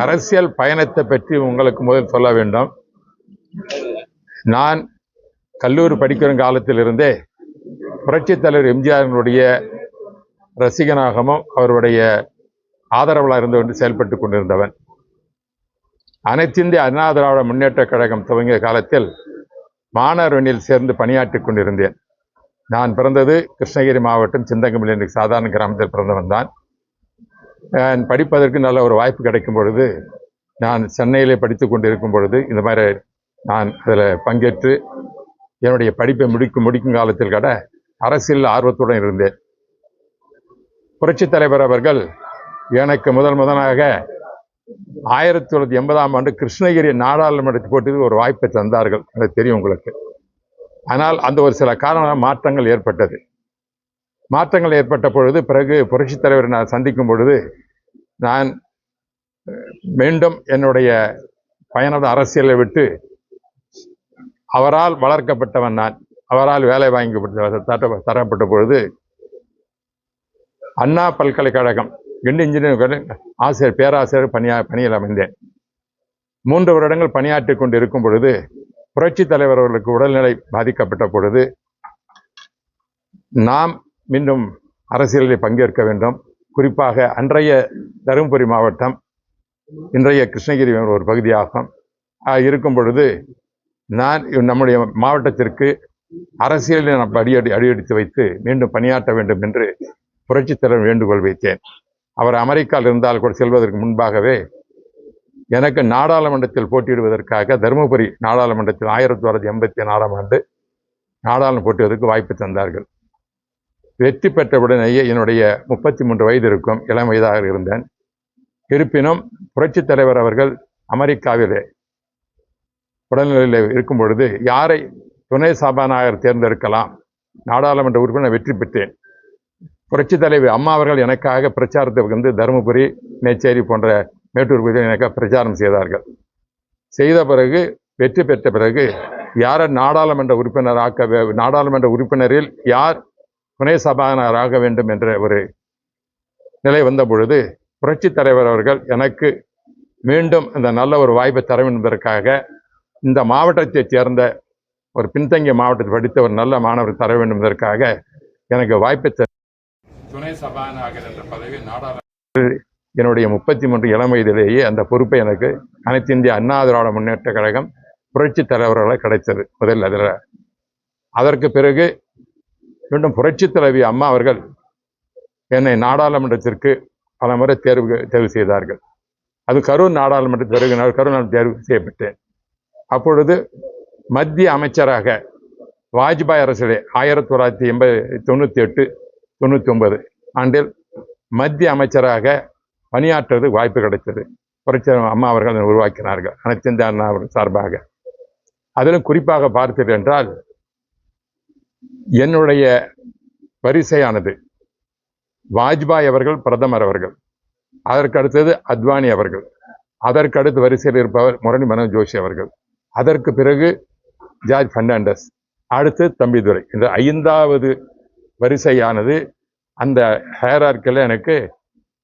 அரசியல் பயணத்தை பற்றி உங்களுக்கு முதல் சொல்ல வேண்டும். நான் கல்லூரி படிக்கிற காலத்திலிருந்தே புரட்சித் தலைவர் எம்ஜிஆரினுடைய ரசிகனாகவும் அவருடைய ஆதரவாளர் இருந்து கொண்டு செயல்பட்டு கொண்டிருந்தவன். அனைத்திந்திய அண்ணா திராவிட முன்னேற்ற கழகம் துவங்கிய காலத்தில் மாணவரணியில் சேர்ந்து பணியாற்றிக் கொண்டிருந்தேன். நான் பிறந்தது கிருஷ்ணகிரி மாவட்டம் சிந்தங்கமில் என்ற சாதாரண கிராமத்தில் பிறந்தவன் தான். நான் படிப்பதற்கு நல்ல ஒரு வாய்ப்பு கிடைக்கும் பொழுது, நான் சென்னையிலே படித்து கொண்டிருக்கும் பொழுது இந்த மாதிரி நான் அதில் பங்கேற்று என்னுடைய படிப்பை முடிக்கும் காலத்தில் கூட அரசியல் ஆர்வத்துடன் இருந்தேன். புரட்சித் தலைவர் அவர்கள் எனக்கு முதலாக 1980ஆம் ஆண்டு கிருஷ்ணகிரி நாடாளுமன்றத்தை போட்டு ஒரு வாய்ப்பை தந்தார்கள். எனக்கு தெரியும் உங்களுக்கு. ஆனால் அந்த ஒரு சில காரண மாற்றங்கள் ஏற்பட்டது. மாற்றங்கள் ஏற்பட்ட பொழுது பிறகு புரட்சித் தலைவரை நான் சந்திக்கும் பொழுது நான் மீண்டும் என்னுடைய பயணம் அரசியலை விட்டு, அவரால் வளர்க்கப்பட்டவன் நான், அவரால் வேலை தரப்பட்ட பொழுது அண்ணா பல்கலைக்கழகம் இன்ஜினியரிங் பேராசிரியர் பணியில் அமைந்தேன். 3 வருடங்கள் பணியாற்றி கொண்டு இருக்கும் பொழுது புரட்சித் தலைவர் அவர்களுக்கு உடல்நிலை பாதிக்கப்பட்ட பொழுது நாம் மீண்டும் அரசியலில் பங்கேற்க வேண்டும். குறிப்பாக அன்றைய தருமபுரி மாவட்டம், இன்றைய கிருஷ்ணகிரி ஒரு பகுதியாகும் இருக்கும் பொழுது நான் நம்முடைய மாவட்டத்திற்கு அரசியலில் நான் அடியெடுத்து வைத்து மீண்டும் பணியாற்ற வேண்டும் என்று புரட்சித் தலைவர் வேண்டுகோள் வைத்தேன். அவர் அமெரிக்காவில் இருந்தால் கூட செல்வதற்கு முன்பாகவே எனக்கு நாடாளுமன்றத்தில் போட்டியிடுவதற்காக தருமபுரி நாடாளுமன்றத்தில் 1984ஆம் ஆண்டு நாடாளுமன்றம் போட்டியிடுவதற்கு வாய்ப்பு தந்தார்கள். வெற்றி பெற்றவுடனேயே என்னுடைய 33 வயது இருக்கும், இளம் வயதாக இருந்தேன். இருப்பினும் புரட்சித் தலைவர் அவர்கள் அமெரிக்காவிலே உடல்நிலையில் இருக்கும் பொழுது யாரை துணை சபாநாயகர் தேர்ந்தெடுக்கலாம், நாடாளுமன்ற உறுப்பினர் வெற்றி பெற்றேன். புரட்சித் தலைவர் அம்மா அவர்கள் எனக்காக பிரச்சாரத்துக்கு வந்து தருமபுரி, மேச்சேரி போன்ற மேட்டூர் பகுதியில் எனக்காக பிரச்சாரம் செய்தார்கள். செய்த பிறகு வெற்றி பெற்ற பிறகு யாரை நாடாளுமன்ற உறுப்பினரில் யார் துணை சபாநாயகராக வேண்டும் என்ற ஒரு நிலை வந்த பொழுது புரட்சித் தலைவர் அவர்கள் எனக்கு மீண்டும் இந்த நல்ல ஒரு வாய்ப்பை தர வேண்டும் என்பதற்காக இந்த மாவட்டத்தைச் சேர்ந்த ஒரு பின்தங்கிய மாவட்டத்தில் படித்த ஒரு நல்ல மாணவர் தர வேண்டும் என்பதற்காக எனக்கு வாய்ப்பை துணை சபாநாயகர் என்ற பதவி என்னுடைய 33 இளம் வயதிலேயே அந்த பொறுப்பை எனக்கு அனைத்து இந்திய அண்ணா திராவிட முன்னேற்ற கழகம் புரட்சித் தலைவர்களால் கிடைத்தது முதல். அதில் அதற்கு பிறகு மீண்டும் புரட்சித் தலைவி அம்மா அவர்கள் என்னை நாடாளுமன்றத்திற்கு பல முறை தேர்வு செய்தார்கள். அது கரூர் நாடாளுமன்றத்திற்கு பிறகு கரூர் தேர்வு செய்யப்பட்டேன். அப்பொழுது மத்திய அமைச்சராக வாஜ்பாய் அரசிலே 1998-99 ஆண்டில் மத்திய அமைச்சராக பணியாற்றுவது வாய்ப்பு கிடைத்தது. புரட்சி அம்மா அவர்கள் உருவாக்கினார்கள் அனைத்து இந்திய அண்ணா சார்பாக. அதிலும் குறிப்பாக பார்த்தீர்கள் என்றால் என்னுடைய வரிசையானது வாஜ்பாய் அவர்கள் பிரதமர் அவர்கள், அதற்கு அடுத்தது அத்வானி அவர்கள், அதற்கு அடுத்து வரிசையில் இருப்பவர் முரளி மனோகர் ஜோஷி அவர்கள், அதற்கு பிறகு ஜார்ஜ் பெர்னாண்டஸ், அடுத்து தம்பிதுரை. இந்த 5வது வரிசையானது அந்த ஹைரார்க்கியில் எனக்கு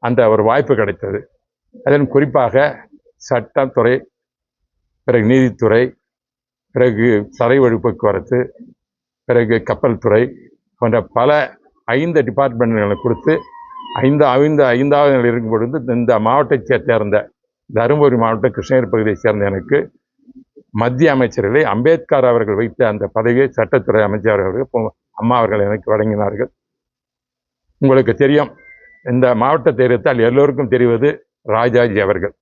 அந்த ஒரு வாய்ப்பு கிடைத்தது. அதில் குறிப்பாக சட்டத்துறை, பிறகு நீதித்துறை, பிறகு சாலை வழி போக்குவரத்து, பிறகு கப்பல் துறை போன்ற பல 5 டிபார்ட்மெண்ட்களை கொடுத்து 5வது நிலை இருக்கும் பொழுது இந்த மாவட்டத்தை சேர்ந்த தருமபுரி மாவட்டம் கிருஷ்ணகிரி பகுதியை சேர்ந்த எனக்கு மத்திய அமைச்சர்களை அம்பேத்கர் அவர்கள் வைத்த அந்த பதவியை சட்டத்துறை அமைச்சர்கள் அம்மா அவர்கள் எனக்கு வழங்கினார்கள். உங்களுக்கு தெரியும், இந்த மாவட்டத்தை எடுத்தால் எல்லோருக்கும் தெரிவது ராஜாஜி அவர்கள்.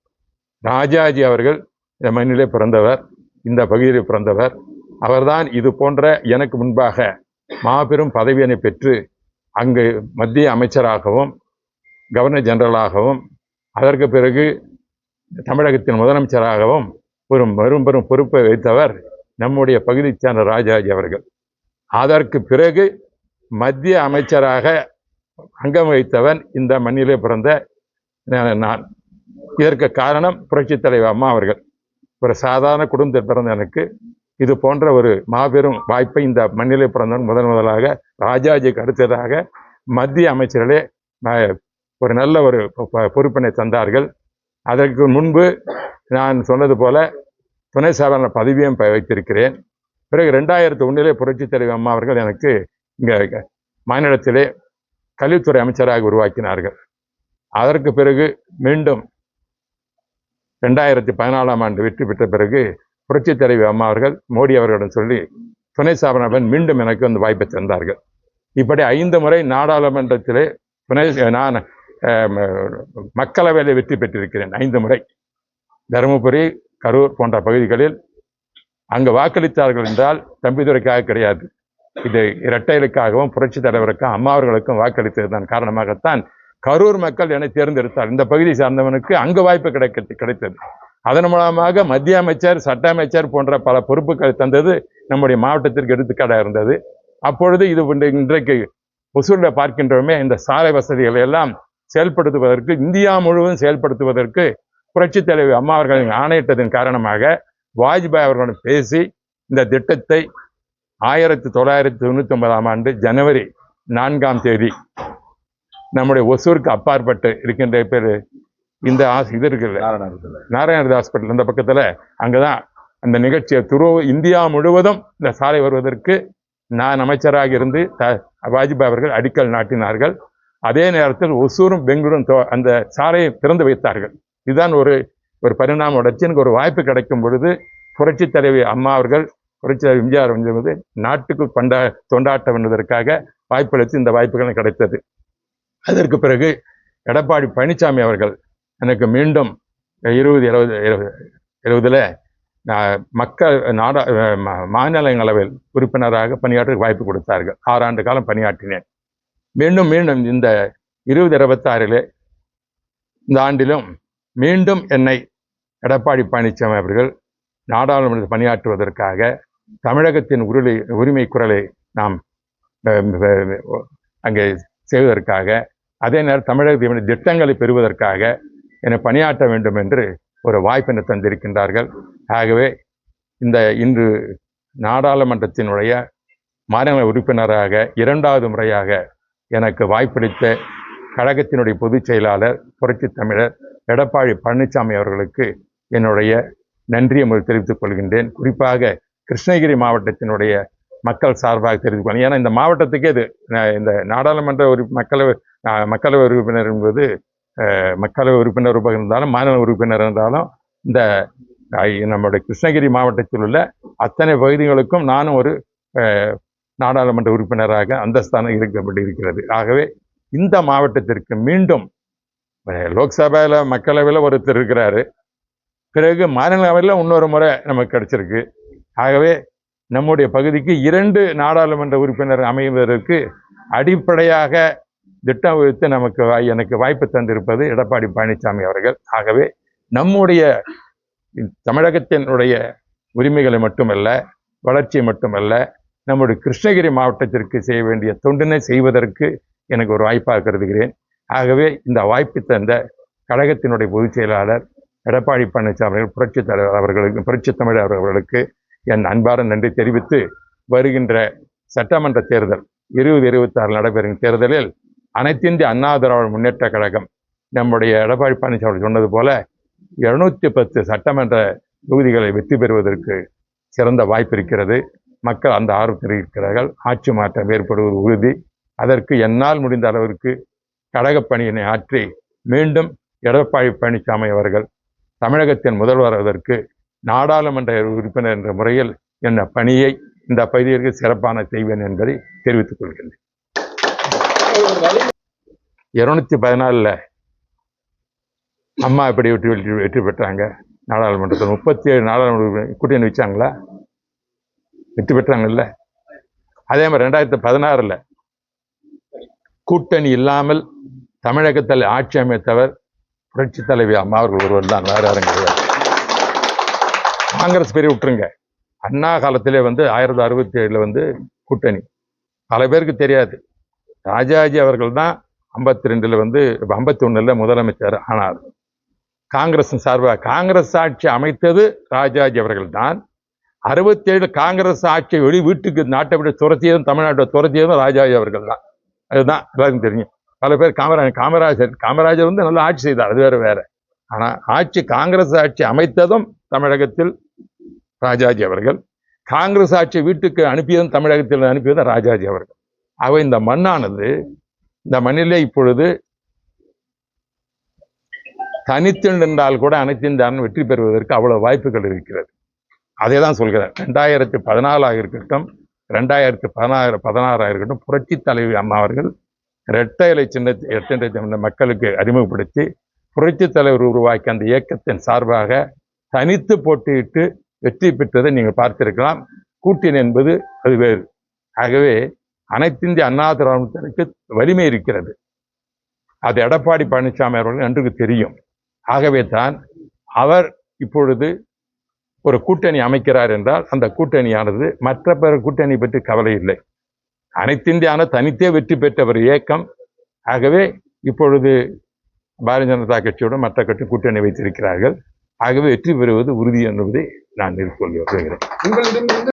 ராஜாஜி அவர்கள் இந்த மண்ணிலே பிறந்தவர், இந்த பகுதியில் பிறந்தவர். அவர்தான் இது போன்ற எனக்கு முன்பாக மாபெரும் பதவியினை பெற்று அங்கு மத்திய அமைச்சராகவும் கவர்னர் ஜெனரலாகவும் அதற்கு பிறகு தமிழகத்தின் முதலமைச்சராகவும் ஒரு பெரும் பொறுப்பை வைத்தவர் நம்முடைய பகுதியை சேர்ந்த ராஜாஜி அவர்கள். அதற்கு பிறகு மத்திய அமைச்சராக அங்கம் வைத்தவன் இந்த மண்ணிலே பிறந்த நான். இதற்கு காரணம் புரட்சித் தலைவர் அம்மா அவர்கள். ஒரு சாதாரண குடும்பத்தில் பிறந்த எனக்கு இது போன்ற ஒரு மாபெரும் வாய்ப்பை இந்த மண்ணிலே பிறந்தவன் முதலாக ராஜாஜிக்கு அடுத்ததாக மத்திய அமைச்சர்களே ஒரு நல்ல ஒரு பொறுப்பினை தந்தார்கள். அதற்கு முன்பு நான் சொன்னது போல துணை சபாநாயகர் பதவியும் வைத்திருக்கிறேன். பிறகு 2001 புரட்சித் தலைவர் அம்மா அவர்கள் எனக்கு இங்கே மாநிலத்திலே கல்வித்துறை அமைச்சராக உருவாக்கினார்கள். அதற்கு பிறகு மீண்டும் 2014ஆம் ஆண்டு வெற்றி பெற்ற பிறகு புரட்சித் தலைவர் அம்மா அவர்கள் மோடி அவர்களிடம் சொல்லி துணை சபாநாயகர் மீண்டும் எனக்கு அந்த வாய்ப்பை தந்தார்கள். இப்படி 5 முறை நாடாளுமன்றத்திலே நான் மக்களவையில் வெற்றி பெற்றிருக்கிறேன். 5 முறை தருமபுரி, கரூர் போன்ற பகுதிகளில் அங்கு வாக்களித்தார்கள் என்றால் தம்பிதுரைக்காக கிடையாது, இது இரட்டைகளுக்காகவும் புரட்சித் தலைவருக்கும் அம்மா அவர்களுக்கும் வாக்களித்ததுதான் காரணமாகத்தான் கரூர் மக்கள் என்னை தேர்ந்தெடுத்தார். இந்த பகுதி சார்ந்தவனுக்கு அங்கு வாய்ப்பு கிடைத்தது. அதன் மூலமாக மத்திய அமைச்சர், சட்ட அமைச்சர் போன்ற பல பொறுப்புகளை தந்தது நம்முடைய மாவட்டத்திற்கு எடுத்துக்காட்டாக இருந்தது. அப்பொழுது இது இன்றைக்கு ஒசூரில் பார்க்கின்றோமே, இந்த சாலை வசதிகளை எல்லாம் செயல்படுத்துவதற்கு, இந்தியா முழுவதும் செயல்படுத்துவதற்கு புரட்சித் தலைவர் அம்மா அவர்களின் ஆணையிட்டதன் காரணமாக வாஜ்பாய் அவர்களுடன் பேசி இந்த திட்டத்தை 1999ஆம் ஆண்டு ஜனவரி 4ஆம் தேதி நம்முடைய ஒசூருக்கு அப்பாற்பட்டு இருக்கின்ற பேர் இந்த இது இருக்குல்ல, நாராயணர் ஹாஸ்பிட்டல், இந்த பக்கத்தில் அங்கதான் அந்த நிகழ்ச்சியை இந்தியா முழுவதும் இந்த சாலை வருவதற்கு நான் அமைச்சராக இருந்து வாஜ்பாய் அவர்கள் அடிக்கல் நாட்டினார்கள். அதே நேரத்தில் ஒசூரும் பெங்களூரும் அந்த சாலையை திறந்து வைத்தார்கள். இதுதான் ஒரு பரிணாம வளர்ச்சி. எனக்கு ஒரு வாய்ப்பு கிடைக்கும் பொழுது புரட்சித் தலைவி அம்மா அவர்கள், புரட்சி தலைவி எம்ஜிஆர் வந்து நாட்டுக்கு தொண்டாட்டம் என்பதற்காக வாய்ப்பளித்து இந்த வாய்ப்புகள் கிடைத்தது. அதற்கு பிறகு எடப்பாடி பழனிசாமி அவர்கள் எனக்கு மீண்டும் 2020 மாநிலங்களவையில் உறுப்பினராக பணியாற்ற வாய்ப்பு கொடுத்தார்கள். 6 ஆண்டு காலம் பணியாற்றினேன். மீண்டும் இந்த 2026 இந்த ஆண்டிலும் மீண்டும் என்னை எடப்பாடி பழனிசாமி அவர்கள் நாடாளுமன்றத்தில் பணியாற்றுவதற்காக, தமிழகத்தின் உரிமை குரலை நாம் அங்கே செய்வதற்காக, அதே நேரம் தமிழகத்தின் திட்டங்களை பெறுவதற்காக என்னை பணியாற்ற வேண்டும் என்று ஒரு வாய்ப்பினை தந்திருக்கின்றார்கள். ஆகவே இன்று நாடாளுமன்றத்தினுடைய மாநில உறுப்பினராக 2வது முறையாக எனக்கு வாய்ப்பளித்த கழகத்தினுடைய பொதுச் செயலாளர் புரட்சித் தமிழர் எடப்பாடி பழனிசாமி அவர்களுக்கு என்னுடைய நன்றியை தெரிவித்துக் கொள்கின்றேன். குறிப்பாக கிருஷ்ணகிரி மாவட்டத்தினுடைய மக்கள் சார்பாக தெரிவித்துக் கொள்கிறேன். ஏன்னா இந்த மாவட்டத்துக்கே இது இந்த நாடாளுமன்ற மக்களவை உறுப்பினர் என்பது மக்களவை உறுப்பினர் இருந்தாலும் மாநில உறுப்பினர் இருந்தாலும் இந்த நம்முடைய கிருஷ்ணகிரி மாவட்டத்தில் உள்ள அத்தனை பகுதிகளுக்கும் நானும் ஒரு நாடாளுமன்ற உறுப்பினராக அந்தஸ்தானம் இருக்கப்பட்டிருக்கிறது. ஆகவே இந்த மாவட்டத்திற்கு மீண்டும் லோக்சபையில் மக்களவையில் ஒருத்தர் இருக்கிறாரு, பிறகு மாநிலங்களவையில் இன்னொரு முறை நமக்கு கிடைச்சிருக்கு. ஆகவே நம்முடைய பகுதிக்கு 2 நாடாளுமன்ற உறுப்பினர் அமைவதற்கு அடிப்படையாக திட்டம் வகுத்து எனக்கு வாய்ப்பு தந்திருப்பது எடப்பாடி பழனிசாமி அவர்கள். ஆகவே நம்முடைய தமிழகத்தினுடைய உரிமைகளை மட்டுமல்ல, வளர்ச்சியை மட்டுமல்ல, நம்முடைய கிருஷ்ணகிரி மாவட்டத்திற்கு செய்ய வேண்டிய தொண்டினை செய்வதற்கு எனக்கு ஒரு வாய்ப்பாக கருதுகிறேன். ஆகவே இந்த வாய்ப்பு தந்த கழகத்தினுடைய பொதுச் செயலாளர் எடப்பாடி பழனிசாமி அவர்கள், புரட்சித் தலைவர் அவர்களுக்கு, புரட்சித் தமிழர் அவர்களுக்கு என் அன்பான நன்றி தெரிவித்து, வருகின்ற சட்டமன்ற தேர்தல் 2026 நடைபெறும் தேர்தலில் அனைத்து இந்திய அண்ணா திராவிட முன்னேற்ற கழகம் நம்முடைய எடப்பாடி பழனிசாமி சொன்னது போல 210 சட்டமன்ற தொகுதிகளை வெற்றி பெறுவதற்கு சிறந்த வாய்ப்பு இருக்கிறது. மக்கள் அந்த ஆர்வத்தில் இருக்கிறார்கள். ஆட்சி மாற்றம் ஏற்படுவது உறுதி. அதற்கு என்னால் முடிந்த அளவிற்கு கழகப் பணியினை ஆற்றி மீண்டும் எடப்பாடி பழனிசாமி அவர்கள் தமிழகத்தின் முதல்வராவதற்கு நாடாளுமன்ற உறுப்பினர் என்ற முறையில் என்ன பணியை இந்த பகுதியிற்கு சிறப்பான செய்வேன் என்பதை தெரிவித்துக் கொள்கின்றேன். 214 அம்மா எப்படி வெற்றி பெற்றாங்க நாடாளுமன்றத்தில்? 37 நாடாளுமன்ற கூட்டணி வச்சாங்களா? வெற்றி பெற்றாங்கல்ல. அதே மாதிரி 2016 கூட்டணி இல்லாமல் தமிழகத்தில் ஆட்சி அமைத்தவர் புரட்சி தலைவி அம்மா அவர்கள் ஒருவர் தான், வேற யாரும் கிடையாது. காங்கிரஸ் பெரிய விட்டுருங்க, அண்ணா காலத்திலே 1967 கூட்டணி பல பேருக்கு தெரியாது. ராஜாஜி அவர்கள் தான் 52 51 முதலமைச்சர் ஆனார். காங்கிரஸ் சார்பாக காங்கிரஸ் ஆட்சி அமைத்தது ராஜாஜி அவர்கள் தான். 67 காங்கிரஸ் ஆட்சியை வீட்டுக்கு நாட்டை விட்டு துரத்தியதும், தமிழ்நாட்டை துரத்தியதும் ராஜாஜி அவர்கள் தான். அதுதான் எல்லாருக்கும் தெரியும். பல பேர் காமராஜர் நல்லா ஆட்சி செய்தார், அது வேற. ஆனால் காங்கிரஸ் ஆட்சி அமைத்ததும் தமிழகத்தில் ராஜாஜி அவர்கள், காங்கிரஸ் ஆட்சி வீட்டுக்கு அனுப்பியதும் தமிழகத்தில் அனுப்பியதும் ராஜாஜி அவர்கள். ஆக இந்த மண்ணானது, இந்த மண்ணிலே இப்பொழுது தனித்து நின்றால் கூட அனைத்து இந்திய அண்ணா வெற்றி பெறுவதற்கு அவ்வளவு வாய்ப்புகள் இருக்கிறது. அதை தான் சொல்கிறேன். 2014 இருக்கட்டும், 2016 இருக்கட்டும், புரட்சி தலைவி அம்மா அவர்கள் இரட்டை இலை சின்னத்தை மக்களுக்கு அறிமுகப்படுத்தி புரட்சி தலைவர் உருவாக்கி அந்த இயக்கத்தின் சார்பாக தனித்து போட்டியிட்டு வெற்றி பெற்றதை நீங்கள் பார்த்திருக்கலாம். கூட்டணி என்பது அது வேறு. ஆகவே அனைத்து இந்திய அண்ணா திராவிடத்திற்கு வலிமை இருக்கிறது. அது எடப்பாடி பழனிசாமி அவர்கள் நன்கு தெரியும். ஆகவே தான் அவர் இப்பொழுது ஒரு கூட்டணி அமைக்கிறார் என்றால் அந்த கூட்டணியானது மற்ற பிற கூட்டணி பற்றி கவலை இல்லை. அனைத்து இந்தியான தனித்தே வெற்றி பெற்ற ஒரு இயக்கம். ஆகவே இப்பொழுது பாரதிய ஜனதா கட்சியுடன் மற்ற கட்சி கூட்டணி வைத்திருக்கிறார்கள். ஆகவே வெற்றி பெறுவது உறுதி என்பதை நான் நிறுத்திக் கொள்கிறேன்.